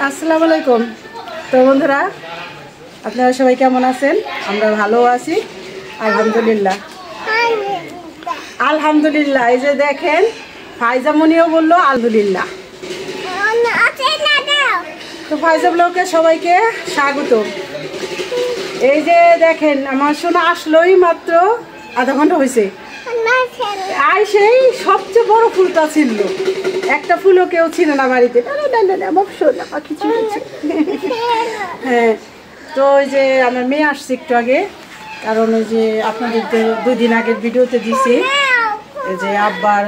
আসসালামু আলাইকুম। তো বন্ধুরা, আপনারা সবাই কেমন আছেন? আমরা ভালো আছি আলহামদুলিল্লাহ। আলহামদুলিল্লাহ। এই যে দেখেন, ফাইজামনিও বললো আলহামদুলিল্লাহ। তো ফাইজা ব্লগে সবাইকে স্বাগত। এই যে দেখেন, আমার সোনা আসলোই মাত্র আধা ঘন্টা হয়েছে। আর সেই সবচেয়ে বড় ফুলটা ছিল, একটা ফুলও কেউ ছিল না বাড়িতে। হ্যাঁ, তো ওই যে আমার মেয়ে আসছে একটু আগে, কারণ ওই যে আপনাদের 2 দিন আগের ভিডিওতে দিছি এই যে আব্বার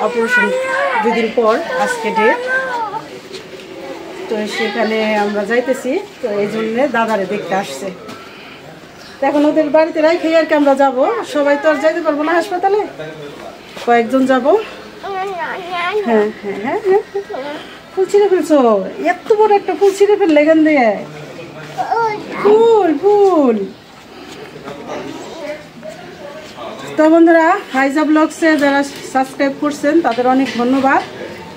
অপারেশন 2 দিন পর আজকে ডেট। তো সেখানে আমরা যাইতেছি, তো এই জন্যে দাদারে দেখতে আসছে। এখন ওদের বাড়িতে রাখে আর কি আমরা যাবো। সবাই তো আর যাইতে পারবো না হাসপাতালে, কয়েকজন যাব। হ্যাঁ হ্যাঁ হ্যাঁ হ্যাঁ, ফুল ছিঁড়ে ফেলছো? এত বড় একটা ফুল ছিঁড়ে ফেললে এখান দিয়ে? ফুল ফুল। তো বন্ধুরা, ফাইজা ব্লগসে যারা সাবস্ক্রাইব করছেন তাদের অনেক ধন্যবাদ।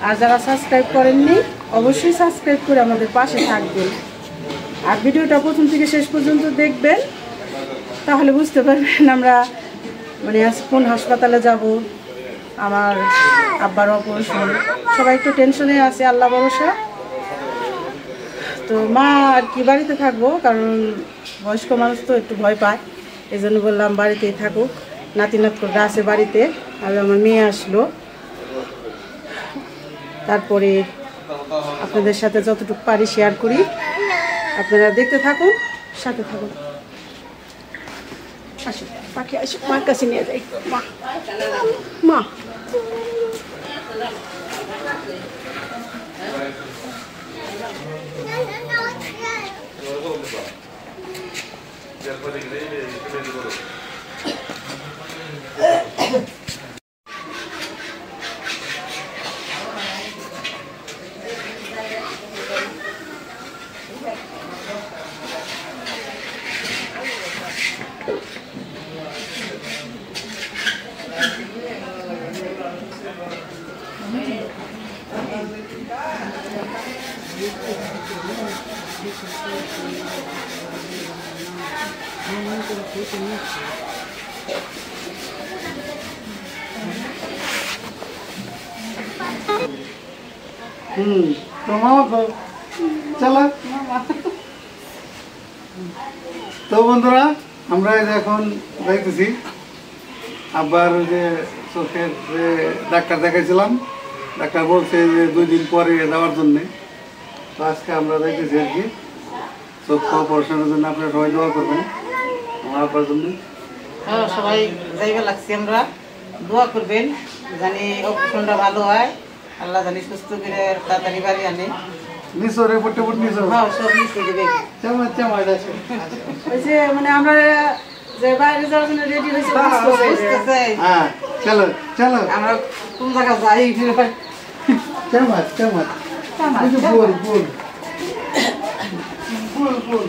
আর যারা সাবস্ক্রাইব করেননি অবশ্যই সাবস্ক্রাইব করে আমাদের পাশে থাকবেন। আর ভিডিওটা প্রথম থেকে শেষ পর্যন্ত দেখবেন, তাহলে বুঝতে পারবেন আমরা মানে আজ কোন হাসপাতালে যাব, আমার আব্বার অপারেশন। সবাই একটু টেনশনে আছে, আল্লাহ ভরসা। তো মা আর কি বাড়িতে থাকবো, কারণ বয়স্ক মানুষ তো একটু ভয় পায়। এই জন্য বললাম বাড়িতেই থাকুক। নাতি নাতকুরা আছে বাড়িতে, আর আমার মেয়ে আসলো। তারপরে আপনাদের সাথে যতটুকু পারি শেয়ার করি, আপনারা দেখতে থাকুন, সাথে থাকুন। আসো পাখি, আসো, মার কাছে নিয়ে যাই। মা মা তো বন্ধুরা, আমরা এখন দেখতেছি আব্বার যে চোখের যে ডাক্তার দেখাইছিলাম, ডাক্তার বলছে যে 2 দিন পরে যাওয়ার জন্যে। তো আজকে আমরা দেখতেছি আর কি চোখ অপারেশনের জন্য। আপনারা সবাই দোয়া করবেন আমার আব্বার জন্য। হ্যাঁ, সবাই যাইবে লাগছি, আমরা দোয়া করবেন জানি অপারেশনটা ভালো হয়, আল্লাহ জানি সুস্থ করে তাড়াতাড়ি বাড়ি আনে। নিচো রিপোর্ট টিপোর্ট নিচো? হ্যাঁ, সব নিচে দেবে। ওই যে মানে আমরা যে বাইরে যাওয়ার জন্য রেডি হয়েছি। হ্যাঁ, চলো চলো, আমরা কোন জায়গা যাই? চামাত চামাত, ফুল ফুল ফুল ফুল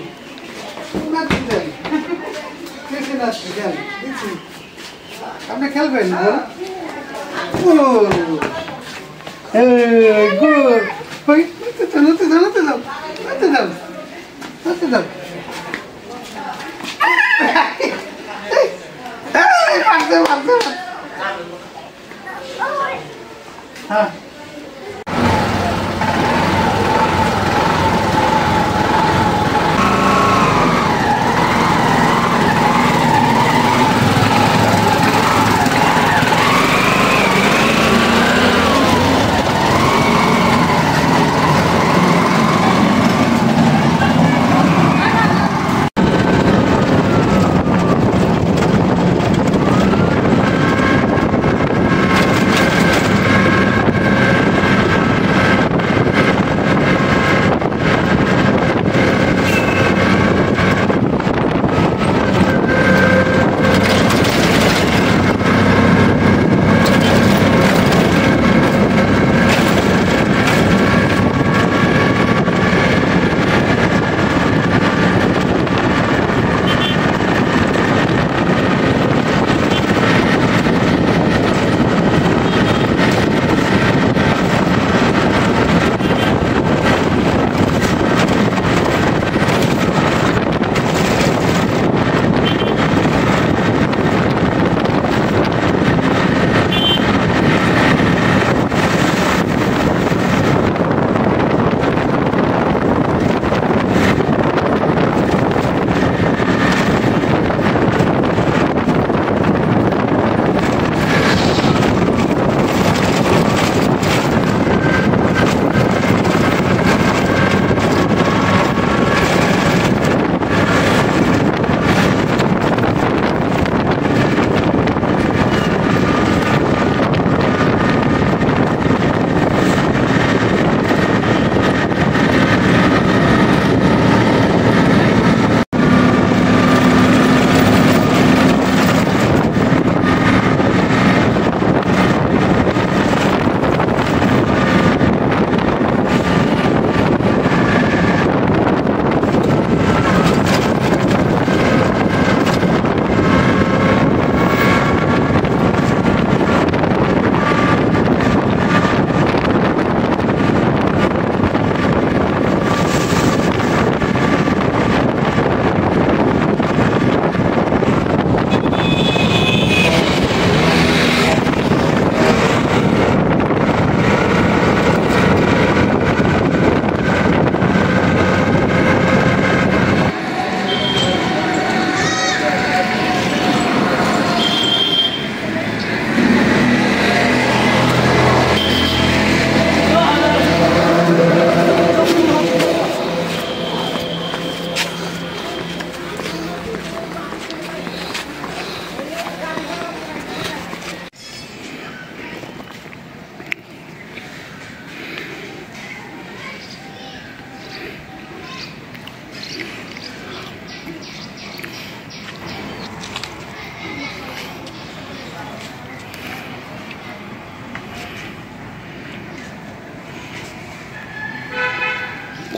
নাচি দেন, কেসে নাচি দেন, দিচ্ছি। আপনি খেলবেন? ফুল গুড। নাচতে দাও, নাচতে দাও, নাচতে দাও, নাচতে দাও। হ্যাঁ,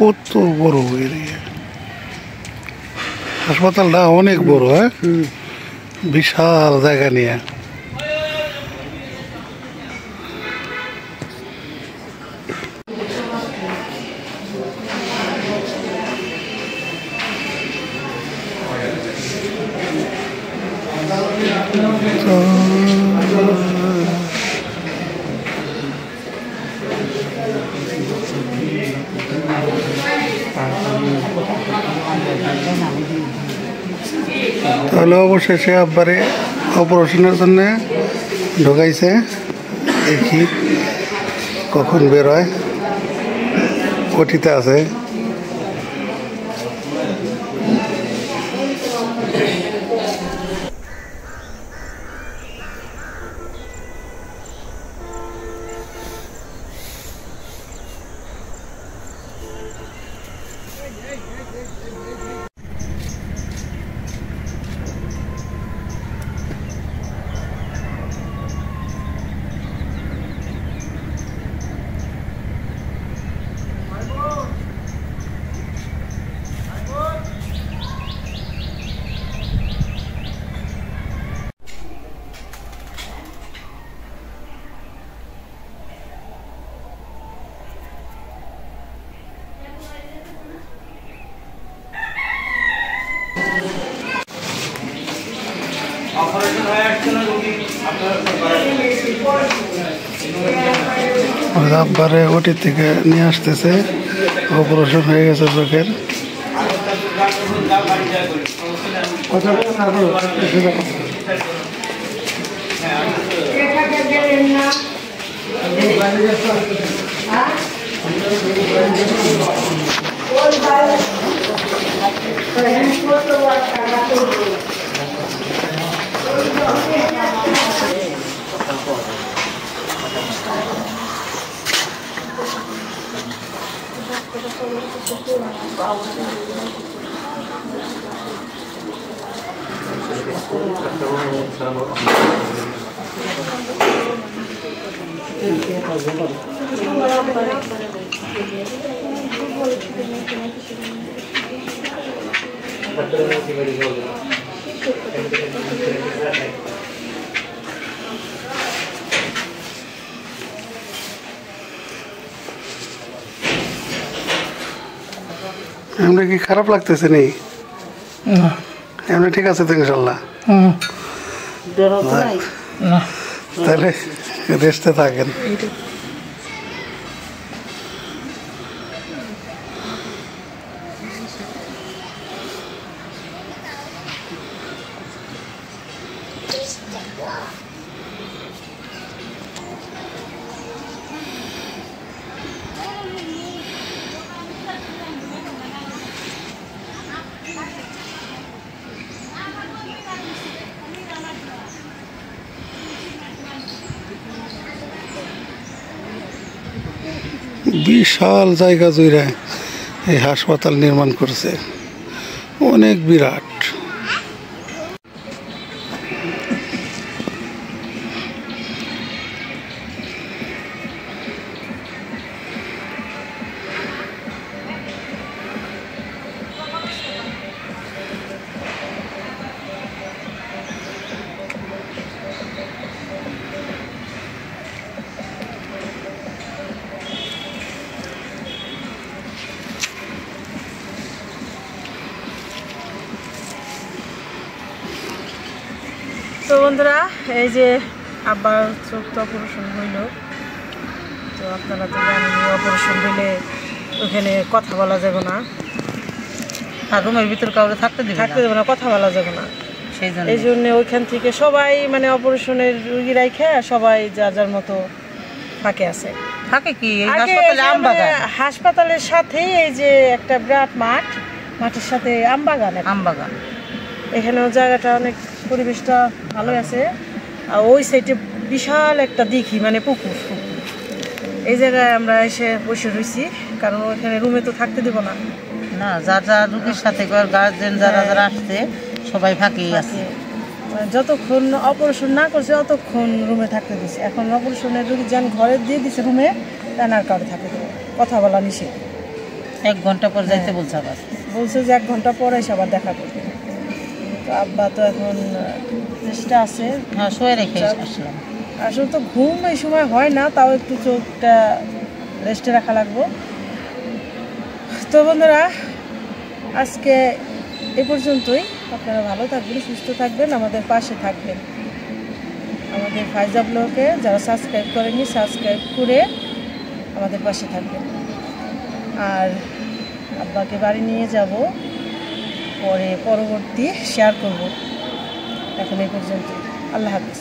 কত বড় এরিয়া, হাসপাতালটা অনেক বড়। হ্যাঁ, বিশাল জায়গা নিয়ে। তাহলে অবশেষে আব্বারে অপারেশনের জন্য ঢোকাইছে। দেখি কখন বেরোয়, ওটিতে আছে। আব্বারে ওটি থেকে নিয়ে আসতেছে, অপারেশন হয়ে গেছে চোখের। এমনি কি খারাপ লাগতেছে নেই? এমনি ঠিক আছে তো ইনশাল্লাহ? তাহলে রেস্টে থাকেন। বিশাল জায়গা জুড়ে এই হাসপাতাল নির্মাণ করছে, অনেক বিরাট। তো বন্ধুরা, এই যে আব্বার চোখ তো অপারেশন হইল। তো আপনারা তো জানেন অপারেশন হইলে ওখানে কথা বলা যাবে না, আর রুমের ভিতর কাউকে থাকতে দেবে না, কথা বলা যাবে না। এই জন্য ওইখান থেকে সবাই মানে অপারেশনের রুগী রাইখে সবাই যার যার মতো ফাঁকে আছে। থাকে কি হাসপাতালের সাথেই এই যে একটা বিরাট মাঠের সাথে আমবাগান। এখানেও জায়গাটা অনেক, পরিবেশটা ভালোই আছে। আর ওই সাইডে বিশাল একটা দিঘি, মানে পুকুর। এই জায়গায় আমরা এসে বসে রয়েছি, কারণ ওইখানে রুমে তো থাকতে দেবো না। যার যার রুগীর সাথে গার্জেন যারা যারা আসছে সবাই ফাঁকেই আছে। যতক্ষণ অপারেশন না করছে অতক্ষণ রুমে থাকতে দিচ্ছে। এখন অপারেশনের রুগী যেন ঘরে দিয়ে দিচ্ছে রুমে, তেনার কারো থাকতে দেবো, কথা বলা নিষেধ। 1 ঘন্টা পর যাইতে বলছে আবার। বলছে যে 1 ঘন্টা পরে এসে আবার দেখা করবে। তো আব্বা তো এখন চেষ্টা আছে। হ্যাঁ, শুয়ে রেখে আসলাম। আসলে তো ঘুম এই সময় হয় না, তাও একটু চোখটা রেস্টে রাখা লাগবো। তো বন্ধুরা, আজকে এ পর্যন্তই। আপনারা ভালো থাকবেন, সুস্থ থাকবেন, আমাদের পাশে থাকবেন। আমাদের ফাইজা ব্লগে যারা সাবস্ক্রাইব করেনি, সাবস্ক্রাইব করে আমাদের পাশে থাকবেন। আর আব্বাকে বাড়ি নিয়ে যাব, পরবর্তী শেয়ার করব। এখন এই পর্যন্ত। আল্লাহ হাফেজ।